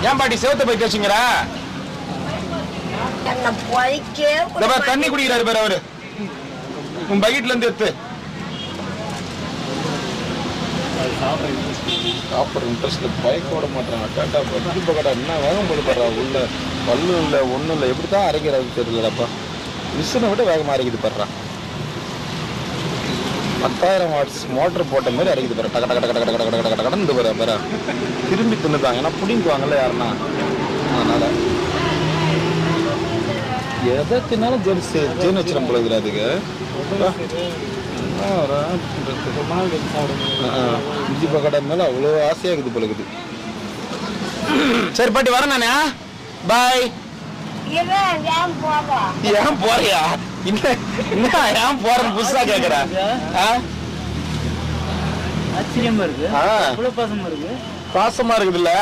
ஏன் பாட்டி சேவத்தை போய் தேய்ச்சிங்கிற? தண்ணி குடிக்கிறாரு பேர் அவரு. உன் பக்கெட்ல இருந்து எடுத்து சாப்பிட்ற இன்ட்ரெஸ்ட்ல பைக் ஓட மாட்டான். கேட்டா இப்போ கேட்டா என்ன வேகம் போடுறா, உள்ள பல்லு இல்லை ஒன்றும் இல்லை, எப்படி தான் அரைக்கிறது தெரியலப்பா. மிஷினை விட வேகமாக அரைக்குது பாடுறான். 10,000 வாட்ஸ் மோட்டர் போட்ட மாதிரி அரைக்குது பாரு. டக டக டக டக டக டக டக கடந்து பாரு பாரு. திரும்பி தின்னுதாங்க, ஏன்னா பிடிங்குவாங்கல்ல யாருன்னா, அதனால எதை தின்னாலும் ஜெயின் வச்சிடும் போல இருக்குது அதுக்கு. இஞ்சி பக்கடா மேல அவ்வளோ ஆசையா இருக்குது போல இருக்குது. சரி பாட்டி வரேன் நானே. பாய். ஏன் போறியா? என்ன ஏன் போறேன்னு புதுசா கேக்குற? ஆச்சரியமா இருக்கு, பாசமா இருக்கு. பாசமா இருக்குதுல்ல.